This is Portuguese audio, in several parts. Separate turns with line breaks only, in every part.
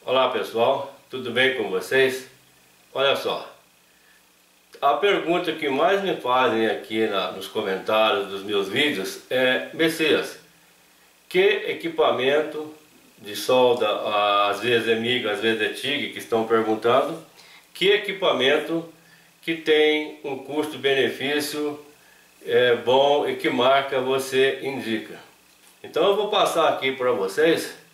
Olá pessoal, tudo bem com vocês? Olha só, a pergunta que mais me fazem aqui nos comentários dos meus vídeos é: Messias, que equipamento de solda, às vezes é MIG, às vezes é TIG, que estão perguntando, que equipamento que tem um custo-benefício bom e que marca você indica? Então eu vou passar aqui para vocês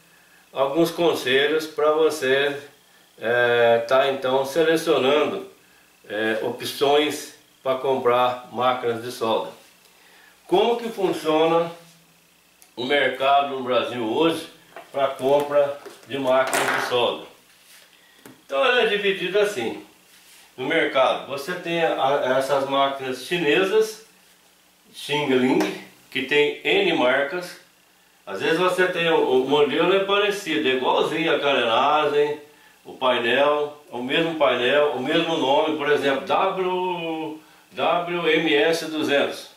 alguns conselhos para você tá então selecionando opções para comprar máquinas de solda. Como que funciona o mercado no Brasil hoje para compra de máquinas de solda? Então ela é dividida assim. No mercado você tem essas máquinas chinesas, Xing Ling, que tem N marcas. Às vezes você tem o modelo é parecido, é igualzinho a carenagem, o painel, o mesmo painel, o mesmo nome, por exemplo, WMS 200,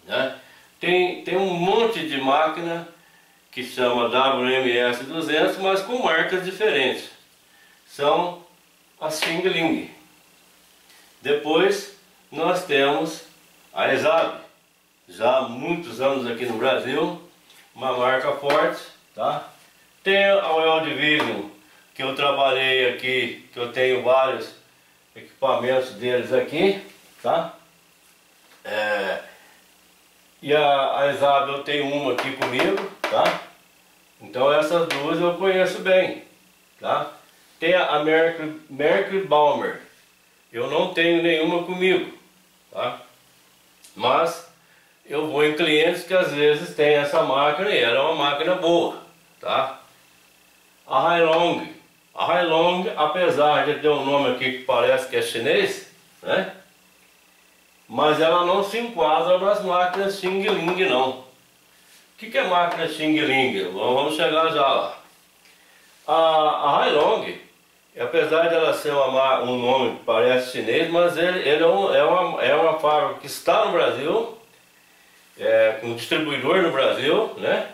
né? Tem um monte de máquina que chama WMS 200, mas com marcas diferentes. São as Xing Ling. Depois nós temos a ESAB, já há muitos anos aqui no Brasil, uma marca forte, tá? Tem a World Division, que eu trabalhei aqui, que eu tenho vários equipamentos deles aqui, tá? E a ESAB eu tenho uma aqui comigo, tá? Então essas duas eu conheço bem, tá? Tem a Mercury Balmer, eu não tenho nenhuma comigo, tá? Mas eu vou em clientes que às vezes tem essa máquina e ela é uma máquina boa, tá? A Hailong, apesar de ter um nome aqui que parece que é chinês, né? Mas ela não se enquadra nas máquinas Xing Ling, não. O que é máquina Xing Ling? Vamos chegar já lá. A Hailong, apesar de ela ser um nome que parece chinês, mas ele é uma fábrica que está no Brasil, com distribuidor no Brasil, né?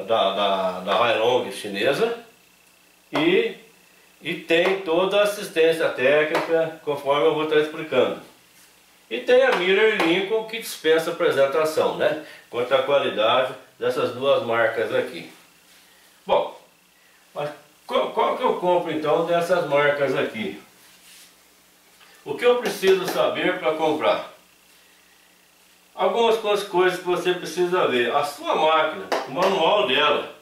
Da Hailong chinesa, e tem toda a assistência técnica, conforme eu vou estar explicando. E tem a Miller Lincoln, que dispensa apresentação, né? Quanto à qualidade dessas duas marcas aqui. Bom, mas qual que eu compro então dessas marcas aqui? O que eu preciso saber para comprar? Algumas coisas que você precisa ver. A sua máquina, o manual dela,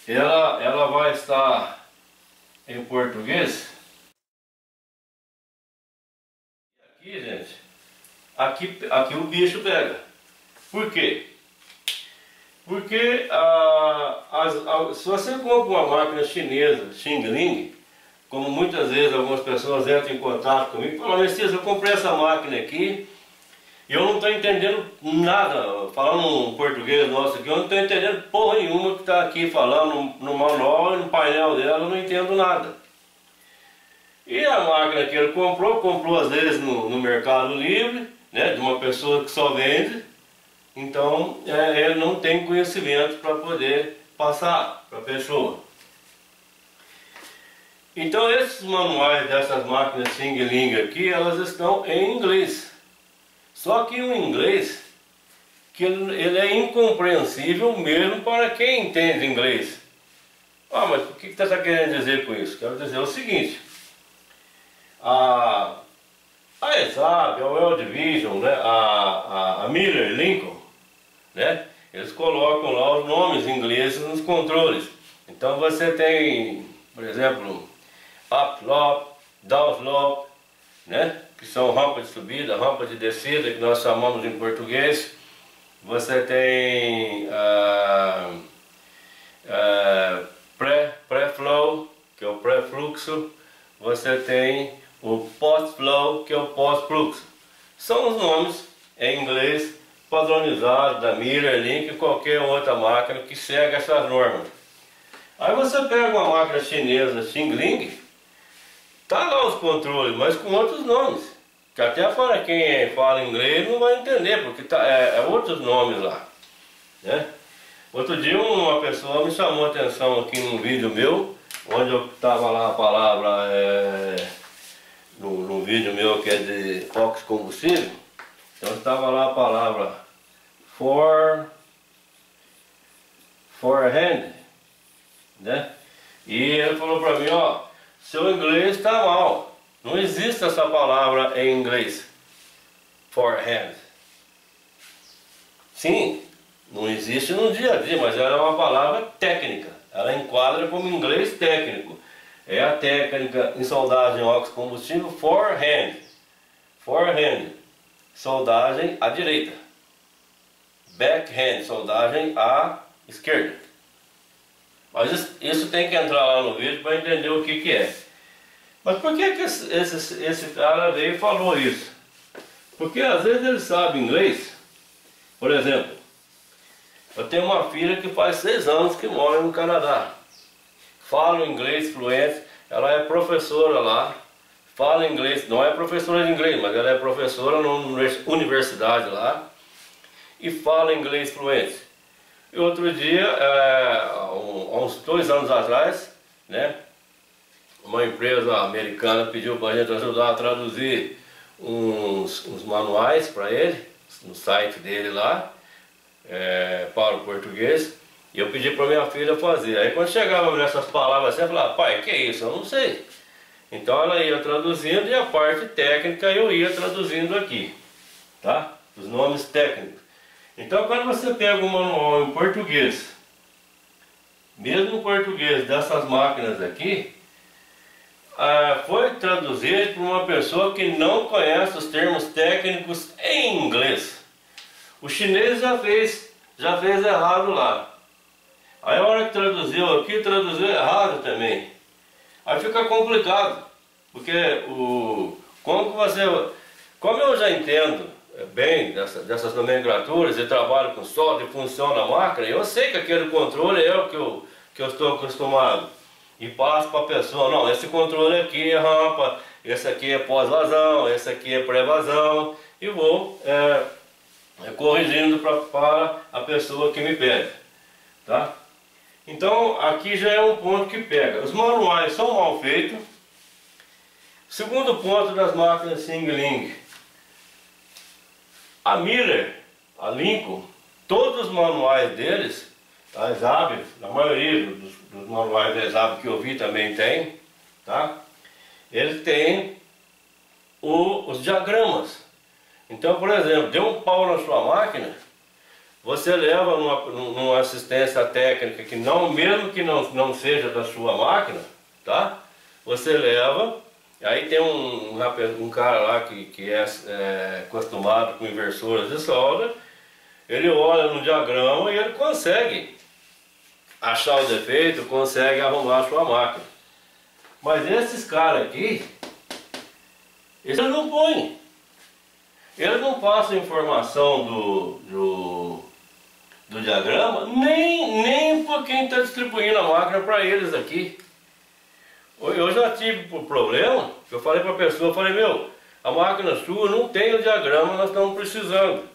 ela vai estar em português. Aqui, gente, aqui o bicho pega. Por quê? Porque se você compra uma máquina chinesa, Xing Ling, como muitas vezes algumas pessoas entram em contato comigo e falam: Messias, eu comprei essa máquina aqui e eu não estou entendendo nada, falando um português nosso aqui, eu não estou entendendo porra nenhuma que está aqui falando no manual e no painel dela, eu não entendo nada. E a máquina que ele comprou às vezes no Mercado Livre, né, de uma pessoa que só vende, então ele não tem conhecimento para poder passar para a pessoa. Então esses manuais dessas máquinas Xing Ling aqui, elas estão em inglês. Só que o inglês, que ele é incompreensível mesmo para quem entende inglês. Ah, mas o que você está querendo dizer com isso? Quero dizer o seguinte: a ESAB, a World Division, né, a Miller Lincoln, né, eles colocam lá os nomes ingleses nos controles. Então você tem, por exemplo, up-slope, down-slope, né? Que são rampa de subida, rampa de descida, que nós chamamos em português. Você tem pré-flow, que é o pré-fluxo. Você tem o post-flow, que é o pós-fluxo. São os nomes em inglês padronizados da Miller Link e qualquer outra máquina que segue essas normas. Aí você pega uma máquina chinesa Xing Ling, tá lá os controles, mas com outros nomes, que até para quem fala inglês não vai entender, porque outros nomes lá, né? Outro dia uma pessoa me chamou a atenção aqui num vídeo meu, onde eu estava lá a palavra, num vídeo meu que é de óxido combustível, então estava lá a palavra forehand, né? E ele falou para mim, ó, seu inglês está mal, não existe essa palavra em inglês, forehand. Sim, não existe no dia a dia, mas ela é uma palavra técnica, ela enquadra como inglês técnico. É a técnica em soldagem óxido combustível forehand, soldagem à direita, backhand, soldagem à esquerda. Mas isso tem que entrar lá no vídeo para entender o que é. Mas por que esse cara veio e falou isso? Porque às vezes ele sabe inglês. Por exemplo, eu tenho uma filha que faz 6 anos que mora no Canadá. Fala inglês fluente, ela é professora lá. Fala inglês, não é professora de inglês, mas ela é professora numa universidade lá. E fala inglês fluente. E outro dia, há uns 2 anos atrás, né, uma empresa americana pediu para a gente ajudar a traduzir uns manuais para ele, no site dele lá, para o português, e eu pedi para minha filha fazer. Aí quando chegava nessas palavras assim, eu falava, pai, que é isso? Eu não sei. Então ela ia traduzindo e a parte técnica eu ia traduzindo aqui, tá? Os nomes técnicos. Então quando você pega um manual em português, mesmo em português dessas máquinas aqui, foi traduzido por uma pessoa que não conhece os termos técnicos em inglês. O chinês já fez errado lá. Aí a hora que traduziu aqui, traduziu errado também. Aí fica complicado, porque como eu já entendo bem dessas nomenclaturas e trabalho com solda e funciona a máquina, eu sei que aquele controle é o que eu estou acostumado. E passo para a pessoa, não, esse controle aqui é rampa, esse aqui é pós-vazão, esse aqui é pré-vazão, e vou corrigindo para a pessoa que me pede, tá? Então aqui já é um ponto que pega. Os manuais são mal feitos. Segundo ponto das máquinas Xing-Ling, a Miller, a Lincoln, todos os manuais deles, a ESAB, a maioria dos manuais da ESAB que eu vi também tem, tá? Eles têm os diagramas. Então, por exemplo, deu um pau na sua máquina, você leva numa assistência técnica que mesmo que não seja da sua máquina, tá? Você leva, aí tem um cara lá que é acostumado com inversoras de solda, ele olha no diagrama e ele consegue achar o defeito, consegue arrumar a sua máquina. Mas esses caras aqui, eles não põem. Eles não passam informação do diagrama, nem por quem está distribuindo a máquina para eles aqui. Eu já tive problema, eu falei para a pessoa, eu falei, meu, a máquina sua não tem o diagrama, nós estamos precisando.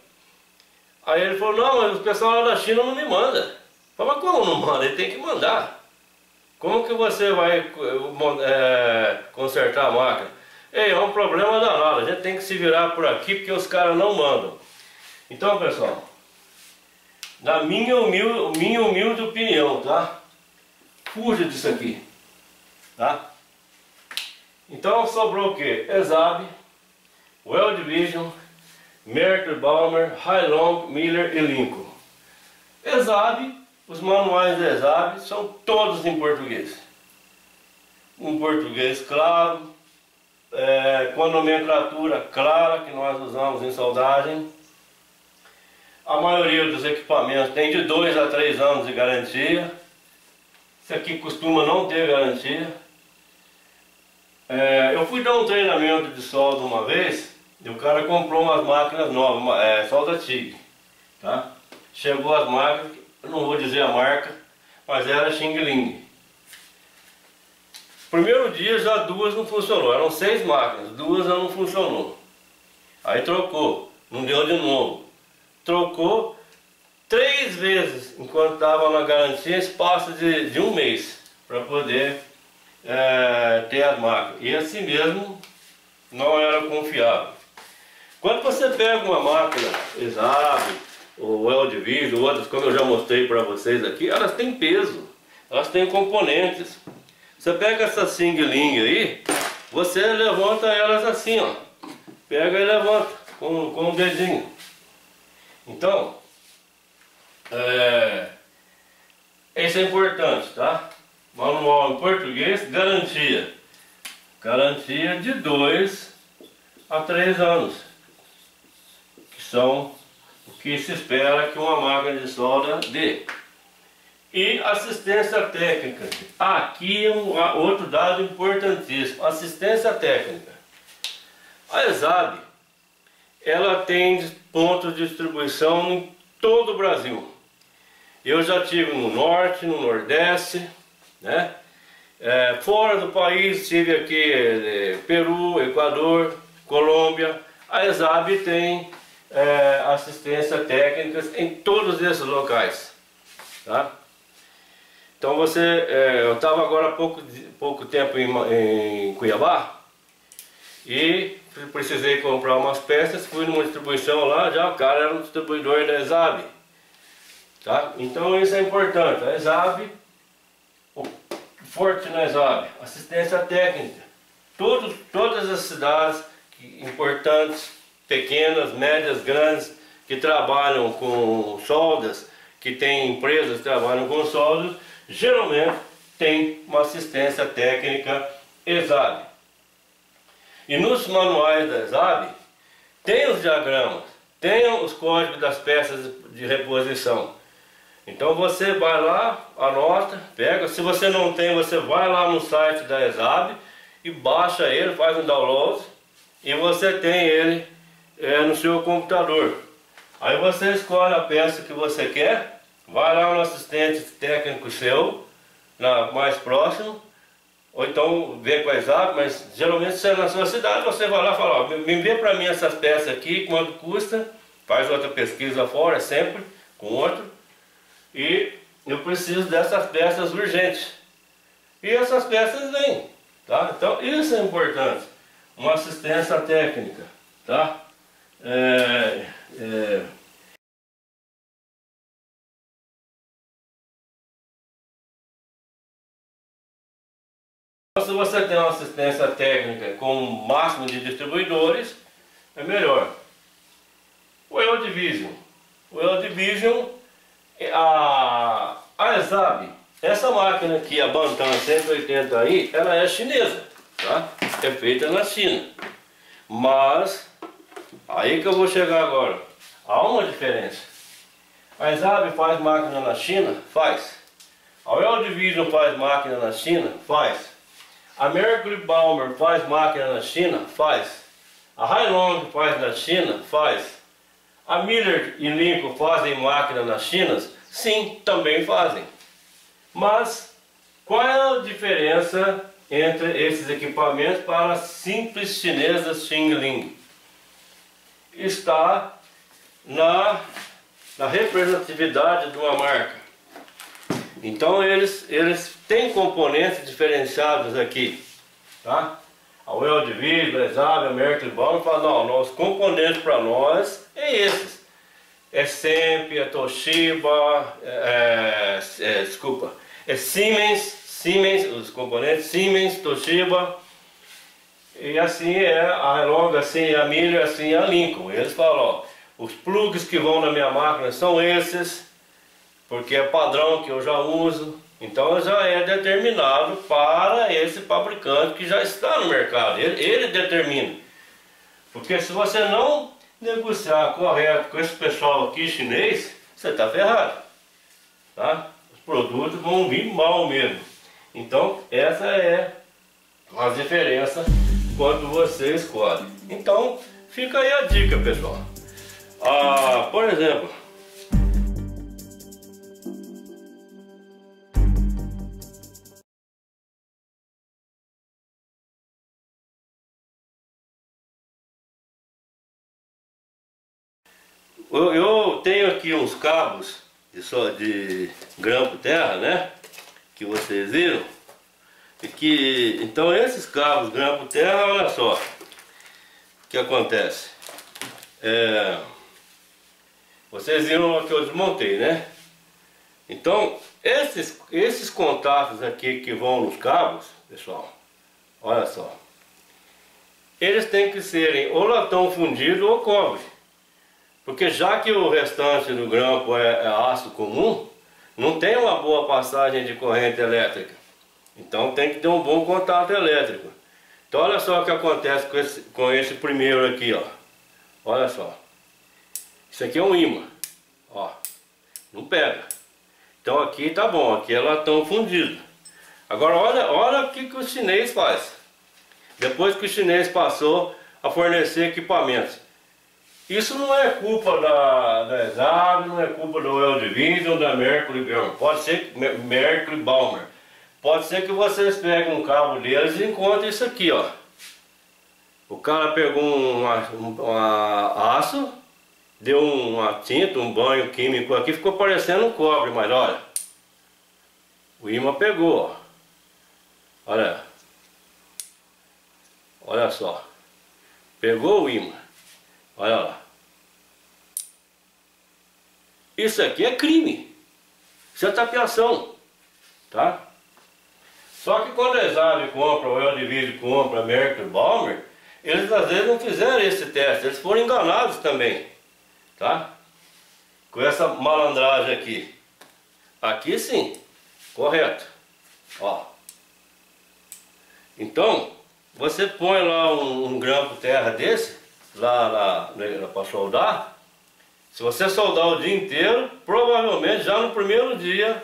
Aí ele falou, não, mas o pessoal lá da China não me manda. Eu falei, mas como não manda? Ele tem que mandar. Como que você vai consertar a máquina? É um problema danado, a gente tem que se virar por aqui porque os caras não mandam. Então, pessoal, na minha humilde opinião, tá? Fuja disso aqui, tá? Então sobrou o que? ESAB, World Vision, Mercury Balmer, Hailong, Miller e Lincoln. ESAB, os manuais da ESAB são todos em português. Um português claro, com a nomenclatura clara que nós usamos em soldagem. A maioria dos equipamentos tem de 2 a 3 anos de garantia. Isso aqui costuma não ter garantia. Eu fui dar um treinamento de solda uma vez e o cara comprou umas máquinas novas, solda TIG, tá? Chegou as máquinas, eu não vou dizer a marca, mas era Xing-Ling. Primeiro dia já 2 não funcionou, eram 6 máquinas, 2 já não funcionou. Aí trocou, não deu de novo. Trocou, 3 vezes, enquanto estava na garantia, espaço de um mês, para poder ter as máquinas. E assim mesmo não era confiável. Quando você pega uma máquina Exab, ou Eldivision, outras, como eu já mostrei para vocês aqui, elas têm peso, elas têm componentes. Você pega essa Xing Ling aí, você levanta elas assim, ó. Pega e levanta com o dedinho. Então, isso é importante, tá? Manual em português, garantia. Garantia de 2 a 3 anos. Que são o que se espera que uma máquina de solda dê. E assistência técnica. Aqui é outro dado importantíssimo. Assistência técnica. A Exab, ela tem pontos de distribuição em todo o Brasil. Eu já tive no Norte, no Nordeste, né? Fora do país, tive aqui Peru, Equador, Colômbia. A Exab tem assistência técnica em todos esses locais, tá? Então eu estava agora há pouco tempo em Cuiabá e precisei comprar umas peças, fui numa distribuição lá, já o cara era um distribuidor da Exab, tá? Então isso é importante. A Exab, forte na Exab, assistência técnica. Todas as cidades importantes, pequenas, médias, grandes, que trabalham com soldas, que tem empresas que trabalham com soldas, geralmente tem uma assistência técnica Exab. E nos manuais da Exab tem os diagramas, tem os códigos das peças de reposição. Então você vai lá, anota, pega. Se você não tem, você vai lá no site da Exab e baixa ele, faz um download e você tem ele no seu computador. Aí você escolhe a peça que você quer, vai lá no assistente técnico seu, mais próximo, ou então vê com a Exab, mas geralmente se é na sua cidade, você vai lá e fala, ó, me envia para mim essas peças aqui, quanto custa, faz outra pesquisa fora, sempre com outro, e eu preciso dessas peças urgentes. E essas peças vêm, tá? Então isso é importante, uma assistência técnica, tá? Se você tem uma assistência técnica com o máximo de distribuidores, é melhor. O Eldivision. O Eldivision, a Exab, essa máquina aqui, a Bantam 180 aí, ela é chinesa, tá? É feita na China. Mas, aí que eu vou chegar agora. Há uma diferença. A Exab faz máquina na China? Faz. A Eldivision faz máquina na China? Faz. A Mercury Balmer faz máquina na China? Faz. A Hailong faz na China? Faz. A Miller e Lincoln fazem máquina na China? Sim, também fazem. Mas qual é a diferença entre esses equipamentos para as simples chinesas Xing Ling? Está na representatividade de uma marca. Então eles têm componentes diferenciados aqui, tá? A Eldivision, a Exab, a Mercury Balmer falam, não, os componentes para nós é esses. É SEMP, é Toshiba, é Siemens, os componentes Siemens, Toshiba, e assim é a Hailong, assim é a Miller, assim é a Lincoln. Eles falam, ó, os plugs que vão na minha máquina são esses, porque é padrão que eu já uso, então já é determinado para esse fabricante que já está no mercado, ele determina. Porque se você não negociar correto com esse pessoal aqui chinês, você está ferrado, tá? Os produtos vão vir mal mesmo. Então essa é a diferença quando você escolhe. Então fica aí a dica, pessoal. Por exemplo, eu tenho aqui uns cabos de grampo terra, né? Que vocês viram. Então esses cabos grampo terra, olha só o que acontece. Vocês viram que eu desmontei, né? Então esses contatos aqui que vão nos cabos, pessoal, olha só, eles têm que serem ou latão fundido ou cobre, porque já que o restante do grampo é aço comum, não tem uma boa passagem de corrente elétrica. Então tem que ter um bom contato elétrico. Então olha só o que acontece com esse primeiro aqui, ó. Olha só. Isso aqui é um ímã, ó. Não pega. Então aqui tá bom, aqui é latão fundido. Agora olha o que o chinês faz. Depois que o chinês passou a fornecer equipamentos. Isso não é culpa da ESAB, não é culpa do World Division, da Mercury Balmer. Pode ser Mercury Balmer. Pode ser que vocês peguem um cabo deles e encontrem isso aqui, ó. O cara pegou um aço, deu uma tinta, um banho químico aqui, ficou parecendo um cobre, mas olha, o ímã pegou, ó. Olha só, pegou o ímã, olha lá. Isso aqui é crime, isso é tapeação, tá? Só que quando a ESAB compra, o World Division compra, a Mercury Balmer, eles às vezes não fizeram esse teste, eles foram enganados também, tá? Com essa malandragem aqui. Aqui sim, correto, ó. Então, você põe lá um grampo terra desse, lá para soldar. Se você soldar o dia inteiro, provavelmente já no primeiro dia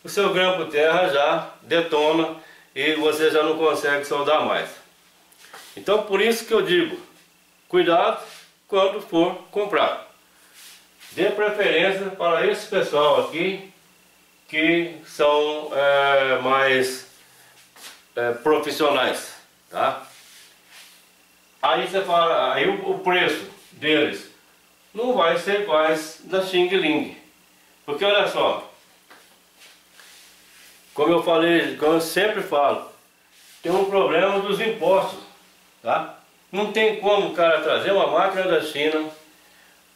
o seu grampo terra já detona e você já não consegue soldar mais. Então por isso que eu digo, cuidado quando for comprar. Dê preferência para esse pessoal aqui que são mais profissionais, tá? Aí você fala, aí o preço deles não vai ser iguais da Xing Ling, porque olha só, como eu falei, como eu sempre falo, tem um problema dos impostos, tá? Não tem como o cara trazer uma máquina da China,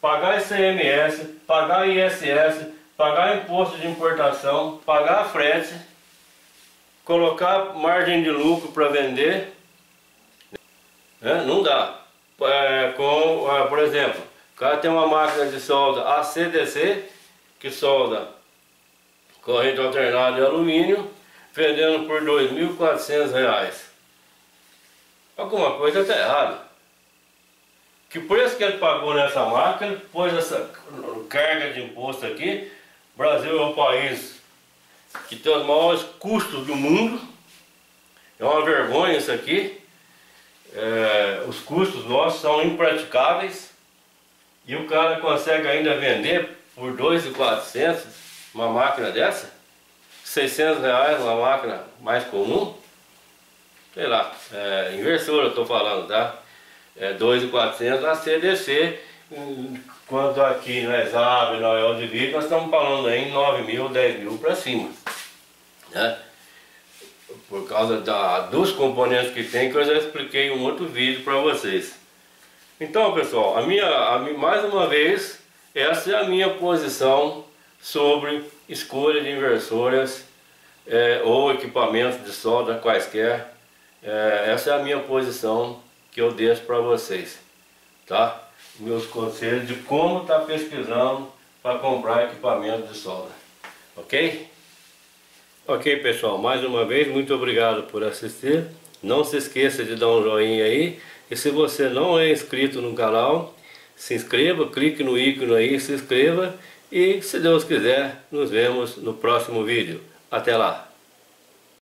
pagar ICMS, pagar ISS, pagar imposto de importação, pagar frete, colocar margem de lucro para vender, né? Não dá. Por exemplo, o cara tem uma máquina de solda ACDC, que solda corrente alternada de alumínio, vendendo por R$ 2.400. Alguma coisa está errada. Que preço que ele pagou nessa máquina, pôs essa carga de imposto aqui. O Brasil é um país que tem os maiores custos do mundo. É uma vergonha isso aqui. Os custos nossos são impraticáveis. E o cara consegue ainda vender por R$ 2.400 uma máquina dessa. R$ 600 uma máquina mais comum. Sei lá, inversora eu estou falando, tá? 2.400 a CDC, quanto aqui na ESAB, na World Division, nós estamos falando aí em 9.000, 10.000 para cima, né? Por causa dos componentes que tem, que eu já expliquei em um outro vídeo para vocês. Então pessoal, mais uma vez, essa é a minha posição sobre escolha de inversoras ou equipamentos de solda quaisquer. Essa é a minha posição que eu deixo para vocês, tá? Meus conselhos de como tá pesquisando para comprar equipamento de solda, ok? Ok pessoal, mais uma vez, muito obrigado por assistir. Não se esqueça de dar um joinha aí. E se você não é inscrito no canal, se inscreva, clique no ícone aí, se inscreva. E se Deus quiser, nos vemos no próximo vídeo. Até lá!